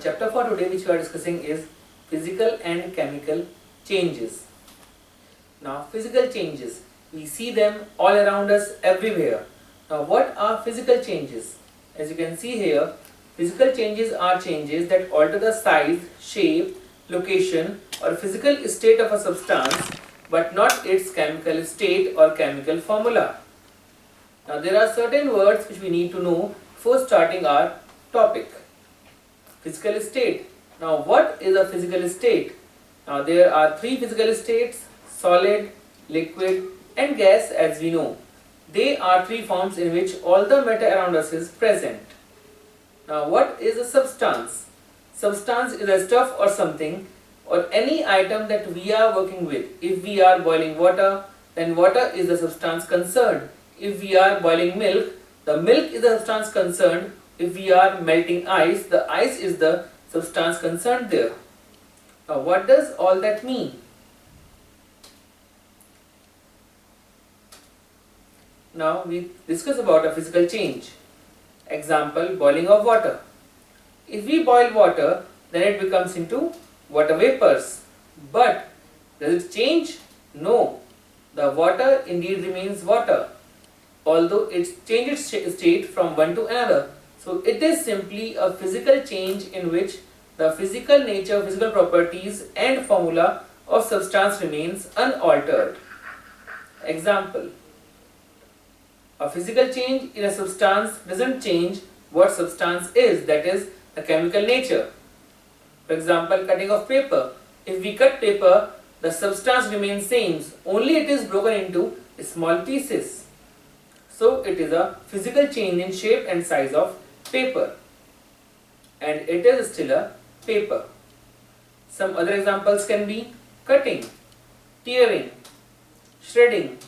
chapter for today which we are discussing is physical and chemical changes. Now physical changes, we see them all around us everywhere. Now what are physical changes? As you can see here, physical changes are changes that alter the size, shape, location or physical state of a substance but not its chemical state or chemical formula. Now there are certain words which we need to know before starting our topic. Physical state. Now what is a physical state? Now there are three physical states: solid, liquid and gas, as we know. They are three forms in which all the matter around us is present. Now what is a substance? Substance is a stuff or something or any item that we are working with. If we are boiling water, then water is the substance concerned. If we are boiling milk, the milk is the substance concerned. If we are melting ice, the ice is the substance concerned there. Now what does all that mean? Now we discuss about a physical change. Example, boiling of water. If we boil water, then it becomes into water vapors. But does it change? No. The water indeed remains water, although it changes state from one to another. So it is simply a physical change in which the physical nature, physical properties and formula of substance remains unaltered. Example, a physical change in a substance doesn't change what substance is, that is the chemical nature. For example, cutting of paper. If we cut paper, the substance remains same, only it is broken into small pieces. So it is a physical change in shape and size of paper, and it is still a paper. Some other examples can be cutting, tearing, shredding,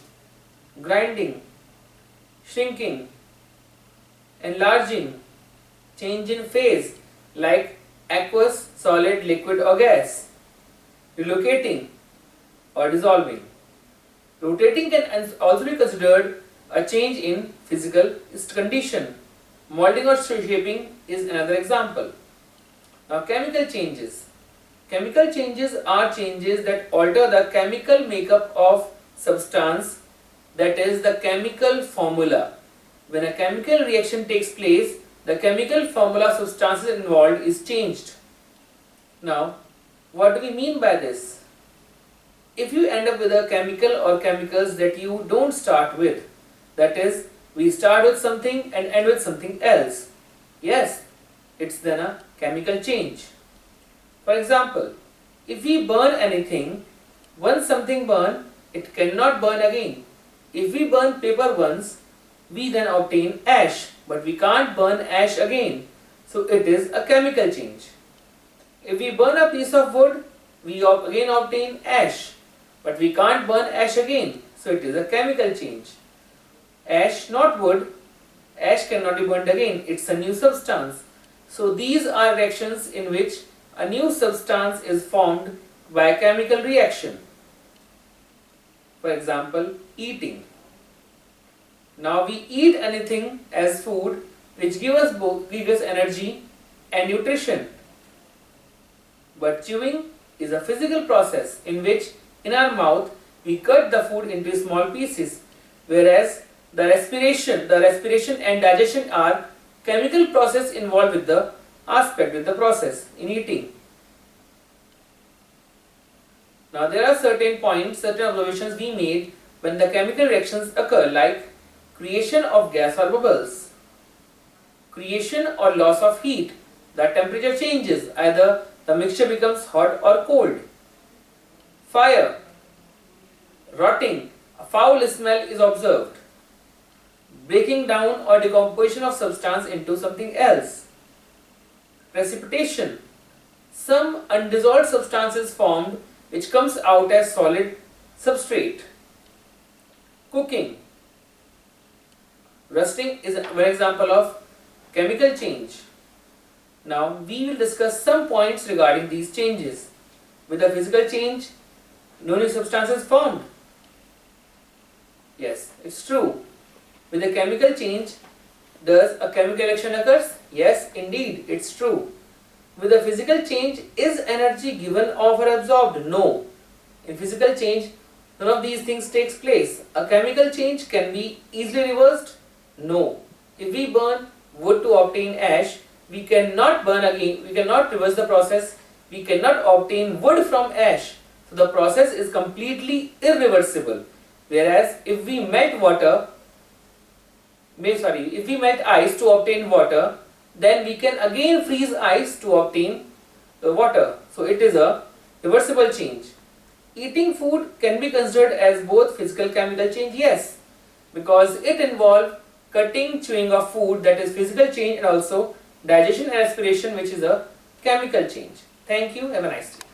grinding, shrinking, enlarging, change in phase like aqueous, solid, liquid or gas, relocating or dissolving. Rotating can also be considered a change in physical condition. Molding or shaping is another example. Now chemical changes. Chemical changes are changes that alter the chemical makeup of substance, that is the chemical formula. When a chemical reaction takes place, the chemical formula of substances involved is changed. Now what do we mean by this? If you end up with a chemical or chemicals that you don't start with, that is, we start with something and end with something else, yes, it's then a chemical change. For example, if we burn anything, once something burn, it cannot burn again. If we burn paper once, we then obtain ash, but we can't burn ash again. So it is a chemical change. If we burn a piece of wood, we again obtain ash, but we can't burn ash again. So it is a chemical change. Ash, not wood. Ash cannot be burned again. It's a new substance. So these are reactions in which a new substance is formed by a chemical reaction. For example, eating. Now we eat anything as food which gives us energy and nutrition. But chewing is a physical process in which in our mouth we cut the food into small pieces, whereas the respiration and digestion are chemical process involved with the process in eating. Now there are certain points, certain observations we made when the chemical reactions occur, like creation of gas or bubbles, creation or loss of heat, the temperature changes, either the mixture becomes hot or cold, fire, rotting, a foul smell is observed, breaking down or decomposition of substance into something else, precipitation, some undissolved substance is formed which comes out as solid substrate, cooking, rusting is one example of chemical change. Now we will discuss some points regarding these changes. With a physical change, no new substance is formed. Yes, it's true. With a chemical change, does a chemical reaction occurs? Yes, indeed, it's true. with a physical change, is energy given or absorbed? No. In physical change, none of these things takes place. A chemical change can be easily reversed? No. If we burn wood to obtain ash, we cannot burn again, we cannot reverse the process, we cannot obtain wood from ash. So the process is completely irreversible. Whereas if we melt ice to obtain water, then we can again freeze ice to obtain the water. So it is a reversible change. Eating food can be considered as both physical chemical change, yes, because it involves cutting, chewing of food, that is physical change, and also digestion and aspiration, which is a chemical change. Thank you. Have a nice day.